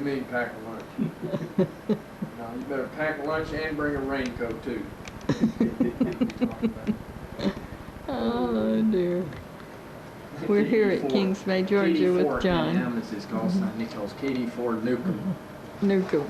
me pack a lunch. No, you better pack a lunch and bring a raincoat too. Oh dear. We're here at Kings Bay, Georgia with John. This is called St. Nicholas Katie Ford Newcomb. Newcomb.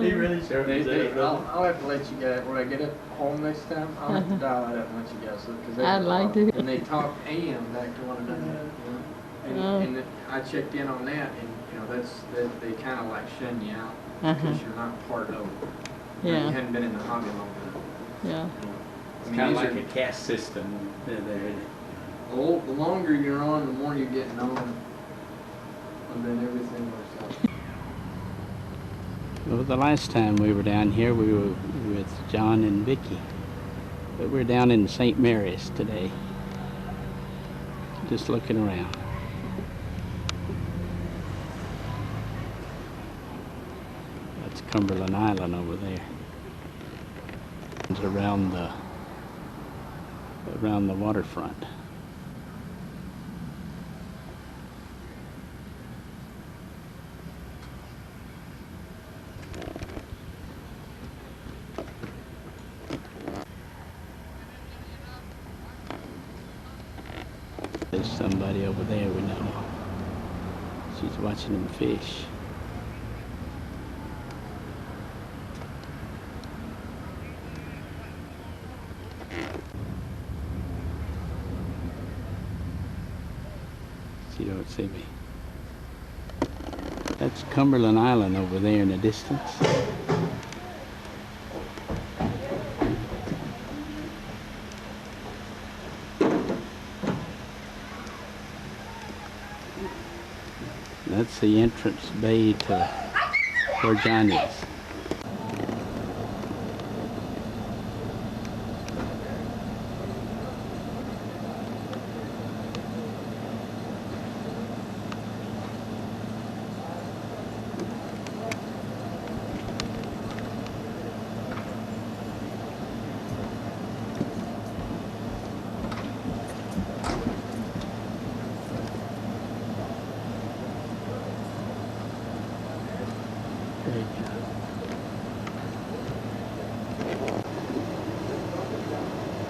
He really showed me that. I'll have to let you guys, when I get home next time, I'll have to dial that up and let you guys look. Cause I'd like to. And they talk AM back to one another. And I checked in on that, and you know, they kind of like shun you out because you're not part of it. You hadn't been in the hobby long enough. Yeah. It's kind of like a caste system there, isn't it? The longer you're on, the more you're getting on, and then everything works out. Well, the last time we were down here, we were with John and Vicki, but we're down in St. Mary's today, just looking around. That's Cumberland Island over there. It's around the waterfront. There's somebody over there we know. She's watching them fish. She don't see me. That's Cumberland Island over there in the distance. That's the entrance bay to where John is.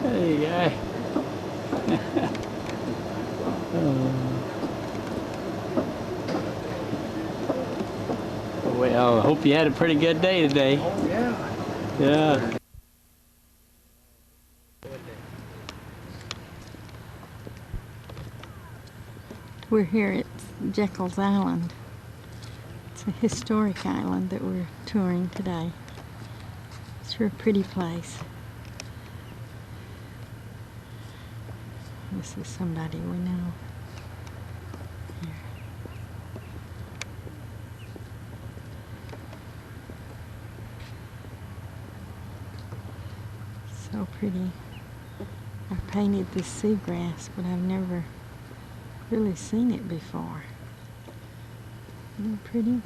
Hey, guy. Well, I hope you had a pretty good day today. Oh, yeah. Yeah. We're here at Jekyll's Island. It's a historic island that we're touring today. It's a pretty place. This is somebody we know. Here. So pretty. I painted this seagrass, but I've never really seen it before. Isn't it pretty?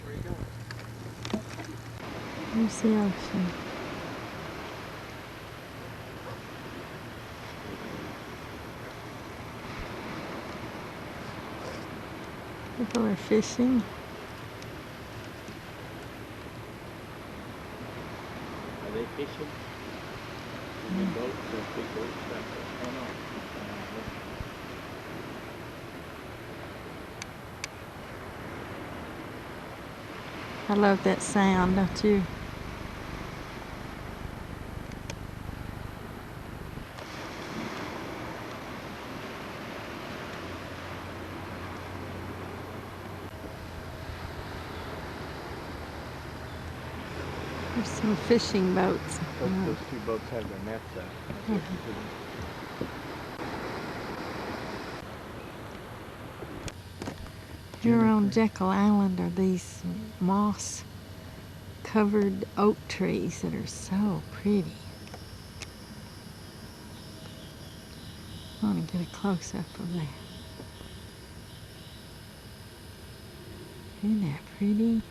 Where you going? There's the ocean. People are fishing. Are they fishing? In the boats or people stuff? Oh no. I love that sound, don't you? There's some fishing boats. Those two boats have their nets out. Here on Jekyll Island are these moss-covered oak trees that are so pretty. I want to get a close-up of that. Isn't that pretty?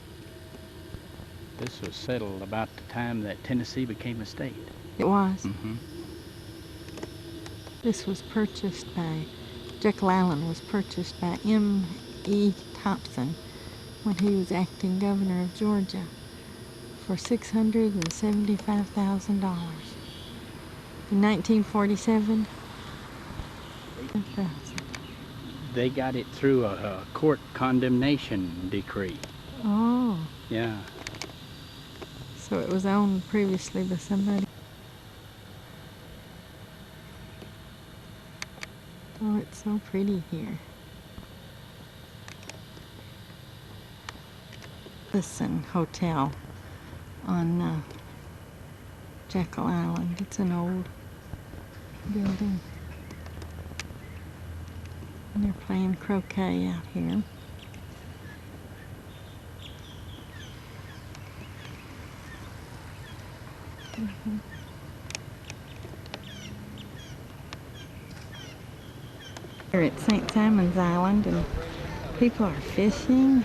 This was settled about the time that Tennessee became a state. It was. Mm-hmm. This was purchased by Jekyll Island was purchased by M.E. Thompson when he was acting governor of Georgia for $675,000. In 1947, They got it through a court condemnation decree. oh, Yeah. so it was owned previously by somebody. Oh, it's so pretty here. Listen Hotel on Jekyll Island. It's an old building. And they're playing croquet out here. We're at St. Simon's Island and people are fishing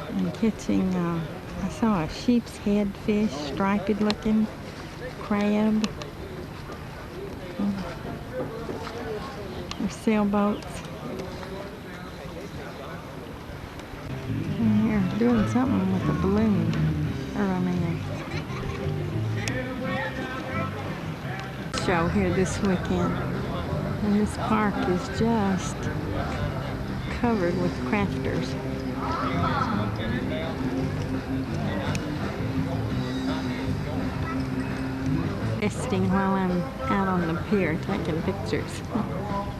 and catching, I saw a sheep's head fish, striped looking, crab. There's sailboats. And they're doing something with a balloon, or I mean a show here this weekend. And this park is just covered with crafters. Resting while I'm out on the pier taking pictures.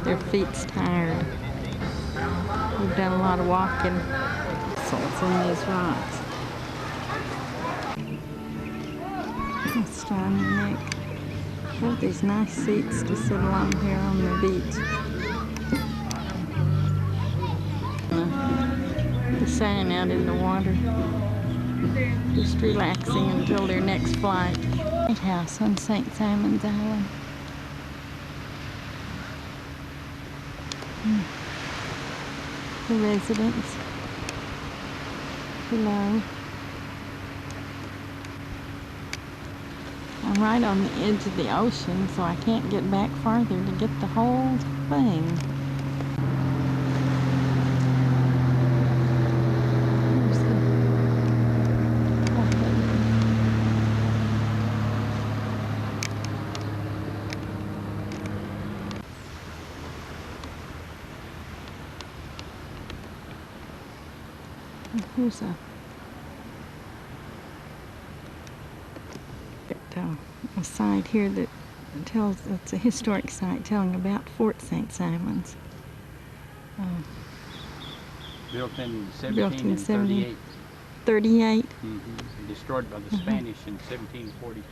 Their feet's tired. We've done a lot of walking. Fossils in these rocks. That's John and Nick. We have these nice seats to sit along here on the beach. The sign out in the water. Just relaxing until their next flight. Lighthouse on St. Simon's Island. The residents below. I'm right on the edge of the ocean, so I can't get back farther to get the whole thing. Here's a site here that tells, it's a historic site telling about Fort St. Simon's. Built in Built in 1738. 38. Destroyed by the Spanish in 1742.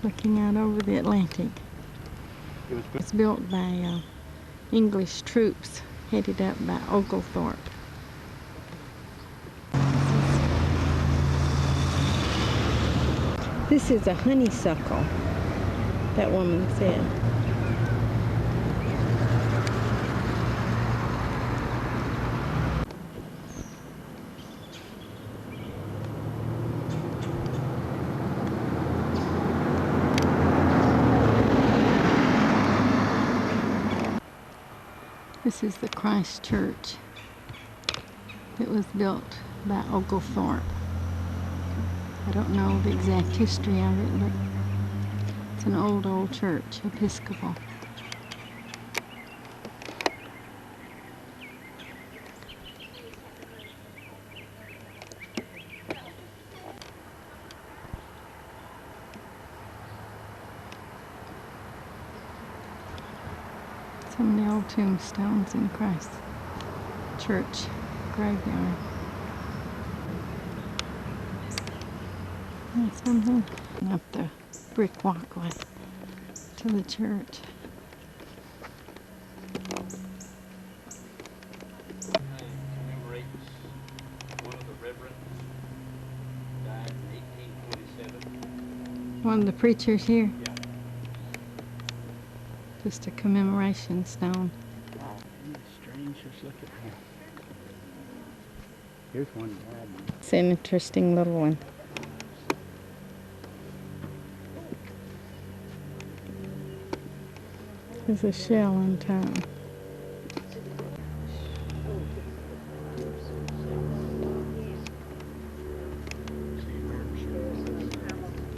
Looking out over the Atlantic. It was built by English troops headed up by Oglethorpe. This is a honeysuckle, that woman said. This is the Christ Church. It was built by Oglethorpe. I don't know the exact history of it, but it's an old church, Episcopal. Some of the old tombstones in Christ Church graveyard. And something up the brick walkway to the church. Commemorates one of the reverends died in 1847. One of the preachers here. Yeah. Just a commemoration stone. Strange, just look at here. Here's one died. It's an interesting little one. There's a shell on top.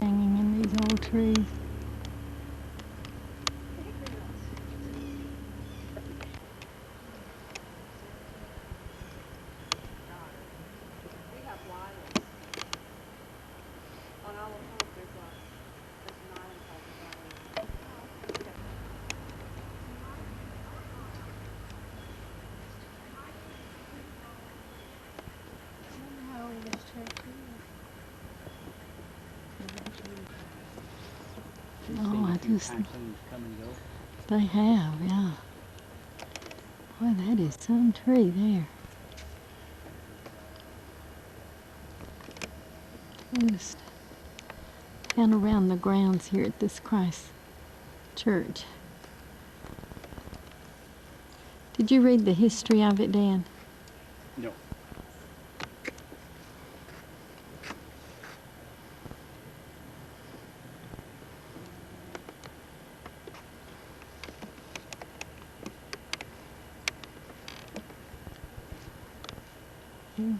Hanging in these old trees. Oh, I just... They have, yeah. Boy, that is some tree there. Just and around the grounds here at this Christ Church. Did you read the history of it, Dan? No.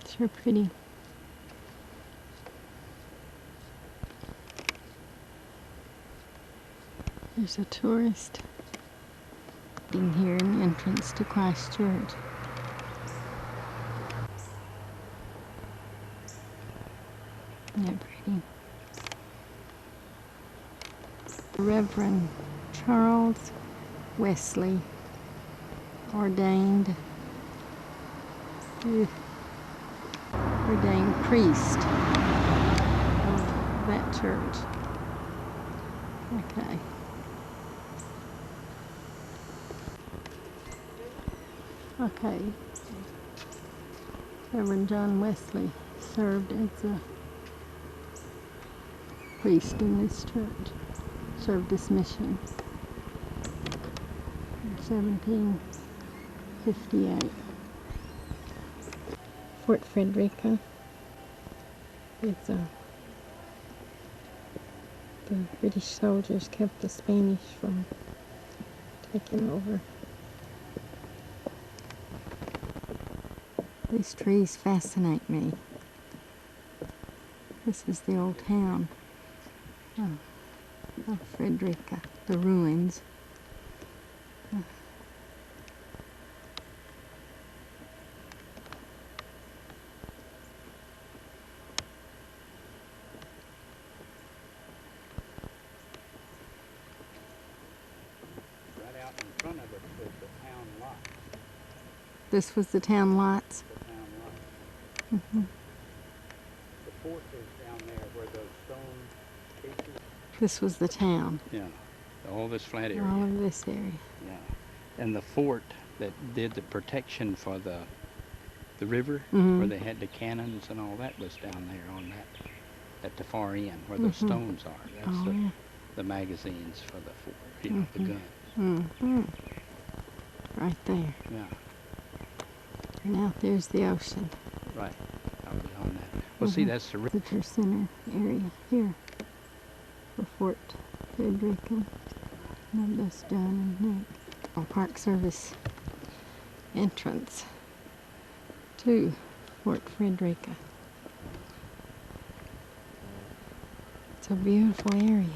It's sure pretty. There's a tourist in here in the entrance to Christ Church. Isn't that pretty? Reverend Charles Wesley ordained priest of that church. Okay. Okay. Reverend John Wesley served as a priest in this church. Served this mission in 1758. Fort Frederica. It's the British soldiers kept the Spanish from taking over. These trees fascinate me. This is the old town of Frederica, the ruins. This was the town lots. Mm-hmm. The fort is down there where those stone cases. This was the town. Yeah, all this flat area. All of this area. Yeah, and the fort that did the protection for the river, Mm-hmm. where they had the cannons and all that, was down there on that, at the far end where those stones are. That's the magazines for the fort, you know, the guns. Mm-hmm. Right there. Yeah. And out there's the ocean. Right, out beyond that. Well, see, that's the river. Visitor center area here for Fort Frederica. And that's John and Nick. Park Service entrance to Fort Frederica. It's a beautiful area.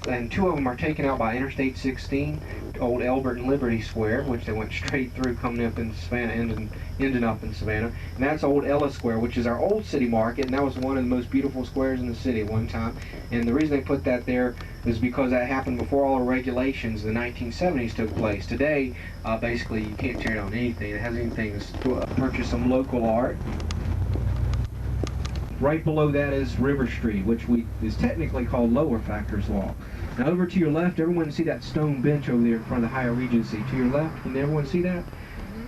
And two of them are taken out by Interstate 16, Old Elbert and Liberty Square, which they went straight through coming up in Savannah, ending up in Savannah. And that's Old Ella Square, which is our old city market, and that was one of the most beautiful squares in the city at one time. And the reason they put that there is because that happened before all the regulations in the 1970s took place. Today, basically, you can't tear down anything. It has anything to purchase some local art. Right below that is River Street, which is technically called Lower Factors Walk. Now over to your left, everyone see that stone bench over there in front of the Higher Regency. To your left, can everyone see that?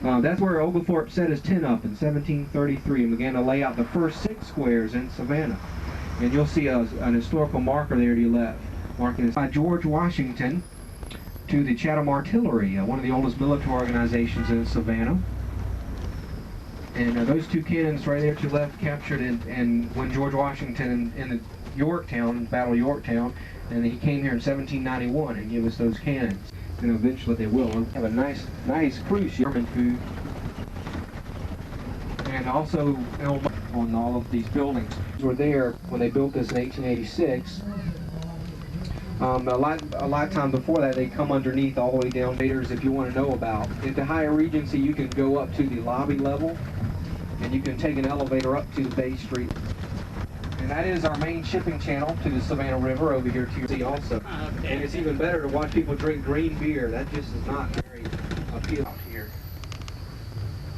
That's where Oglethorpe set his tent up in 1733 and began to lay out the first 6 squares in Savannah. And you'll see an historical marker there to your left, marking it by George Washington. to the Chatham Artillery, one of the oldest military organizations in Savannah. And those two cannons right there to the left captured in when George Washington in the Yorktown, Battle of Yorktown, and he came here in 1791 and gave us those cannons. And eventually they will have a nice cruise ship and food. And also on all of these buildings were there when they built this in 1886. A lot of time before that, they come underneath all the way down. If you want to know about at the Higher Regency, you can go up to the lobby level, and you can take an elevator up to the Bay Street. And that is our main shipping channel to the Savannah River over here to see also. And it's even better to watch people drink green beer. That just is not very appealing out here.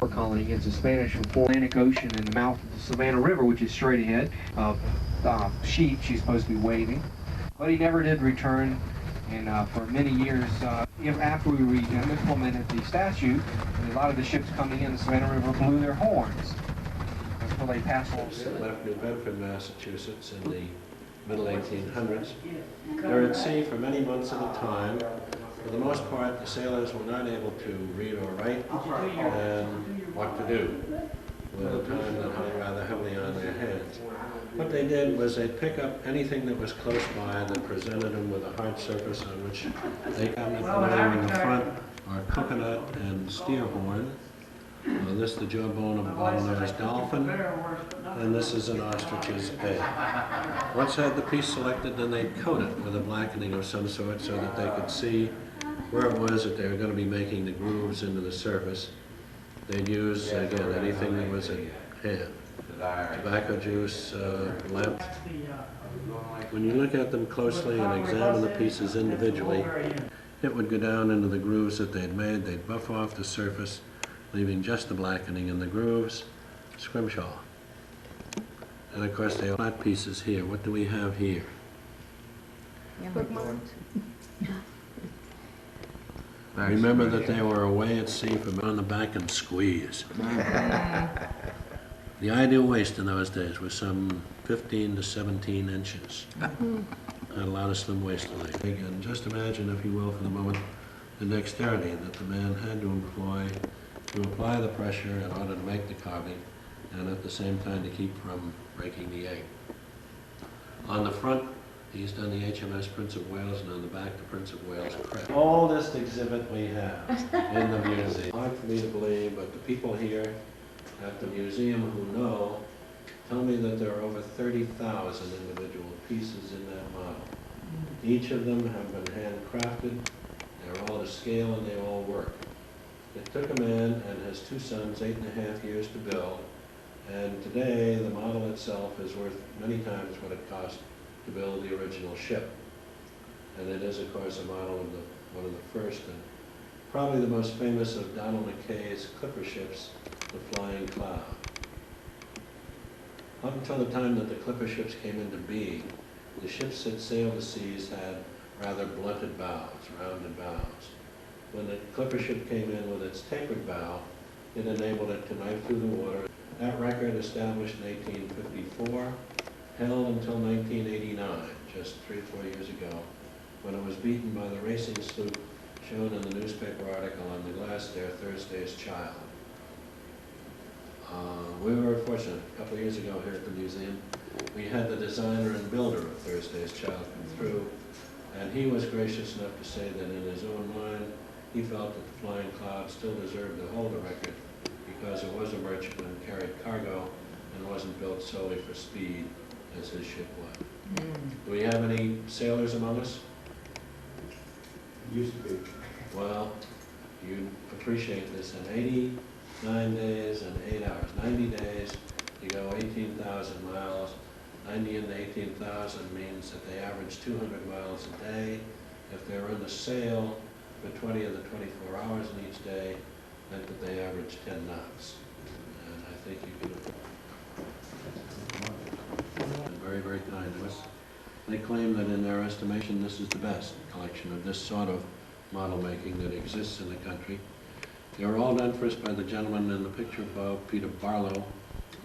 Colony against the Spanish from the Atlantic Ocean in the mouth of the Savannah River, which is straight ahead. Sheep she's supposed to be waving. But he never did return, and for many years, after we implemented the statute, a lot of the ships coming in the Savannah River blew their horns until they passed on. Left New Bedford, Massachusetts in the middle 1800s. They were at sea for many months at a time. For the most part, the sailors were not able to read or write and what to do with a time that hung rather heavily on their hands. What they did was they'd pick up anything that was close by that presented them with a hard surface on which they found it there in the front are coconut and steer horn. This is the jawbone of a bottlenose dolphin, and this is an ostrich's egg. Once they had the piece selected, then they'd coat it with a blackening of some sort so that they could see where it was that they were going to be making the grooves into the surface. They'd use, again, anything that was at hand. Tobacco juice, lamp. When you look at them closely and examine the pieces individually, it would go down into the grooves that they'd made. They'd buff off the surface, leaving just the blackening in the grooves, scrimshaw. And of course, they have flat pieces here. What do we have here? Remember that they were away at sea from on the back and squeeze. The ideal waist in those days was some 15 to 17 inches. Had a lot of slim waist length. And just imagine, if you will, for the moment, the dexterity that the man had to employ to apply the pressure in order to make the carving, and at the same time to keep from breaking the egg. On the front, he's done the HMS Prince of Wales, and on the back, the Prince of Wales crest. Oldest exhibit we have in the museum. Hard for me to believe, but the people here at the museum who know tell me that there are over 30,000 individual pieces in that model. Each of them have been handcrafted, they're all to scale, and they all work. It took a man and his two sons 8.5 years to build, and today the model itself is worth many times what it cost to build the original ship. And it is, of course, a model of one of the first and probably the most famous of Donald Mackay's clipper ships, the Flying Cloud. Up until the time that the clipper ships came into being, the ships that sailed the seas had rather blunted bows, rounded bows. When the clipper ship came in with its tapered bow, it enabled it to knife through the water. That record, established in 1854, held until 1989, just 3 or 4 years ago, when it was beaten by the racing sloop shown in the newspaper article on the glass there, Thursday's Child. We were fortunate. A couple of years ago here at the museum, we had the designer and builder of Thursday's Child come through, and he was gracious enough to say that in his own mind, he felt that the Flying Cloud still deserved to hold the record because it was a merchantman and carried cargo and wasn't built solely for speed as his ship was. Do we have any sailors among us? Used to be. Well, you appreciate this. In 89 days and 8 hours, 90 days, you go 18,000 miles. 90 into 18,000 means that they average 200 miles a day. If they were in the sail for 20 of the 24 hours in each day, meant that they average 10 knots. And I think you can very, very kind to us. They claim that in their estimation, this is the best collection of this sort of model making that exists in the country. They were all done first by the gentleman in the picture above, Peter Barlow,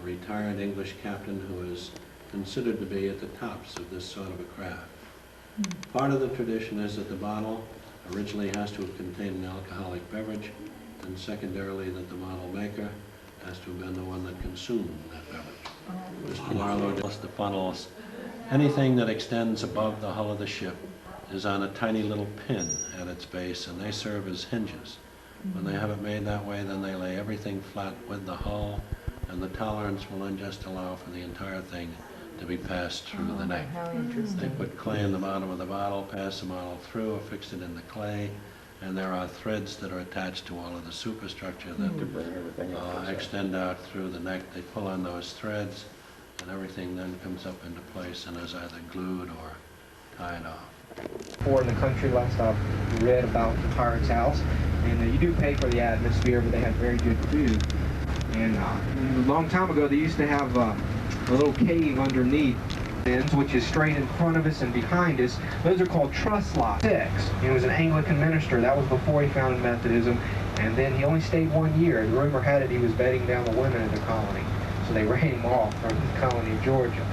a retired English captain who is considered to be at the tops of this sort of a craft. Part of the tradition is that the model originally has to have contained an alcoholic beverage, and secondarily that the model maker has to have been the one that consumed that beverage. Mr. Marlowe does the funnels. Anything that extends above the hull of the ship is on a tiny little pin at its base, and they serve as hinges. When they have it made that way, then they lay everything flat with the hull, and the tolerance will then just allow for the entire thing to be passed through the neck. How interesting. They put clay in the bottom of the bottle, pass the model through, affix it in the clay, and there are threads that are attached to all of the superstructure that extend out through the neck. They pull on those threads, and everything then comes up into place and is either glued or tied off. Before in the country, last I've read about the Pirate's House, and you do pay for the atmosphere, but they have very good food. And a long time ago, they used to have a little cave underneath, which is straight in front of us and behind us. Those are called truss lots. He was an Anglican minister. That was before he founded Methodism, and then he only stayed 1 year. The rumor had it he was bedding down the women in the colony, so they ran him off from the colony of Georgia.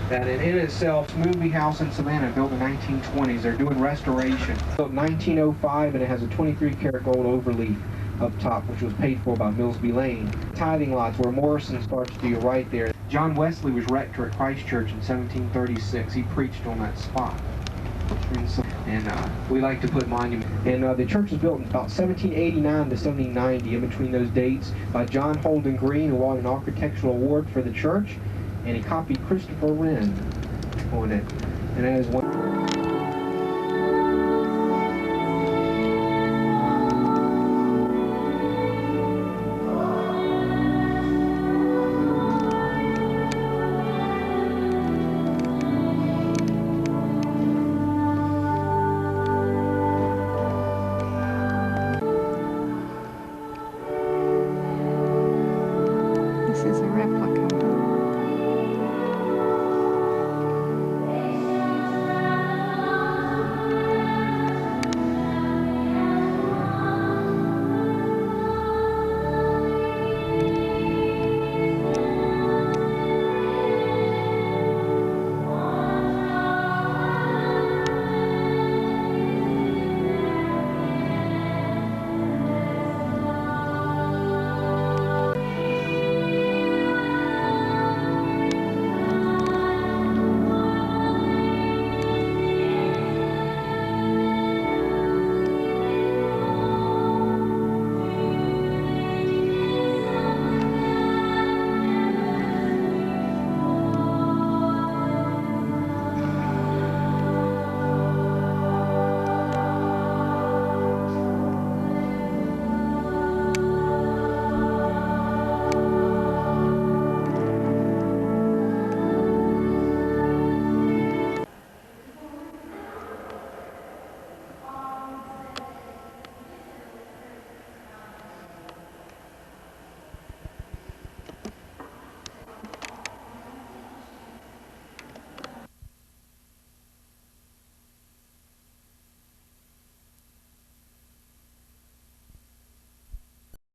That in itself, movie house in Savannah, built in the 1920s. They're doing restoration. Built in 1905, and it has a 23-karat gold overleaf up top, which was paid for by Millsby Lane. Tithing lots where Morrison starts to your right there. John Wesley was rector at Christ Church in 1736. He preached on that spot. And we like to put monuments. And the church was built in about 1789 to 1790, in between those dates, by John Holden Green, who won an architectural award for the church, and he copied Christopher Wren on it. And that is one.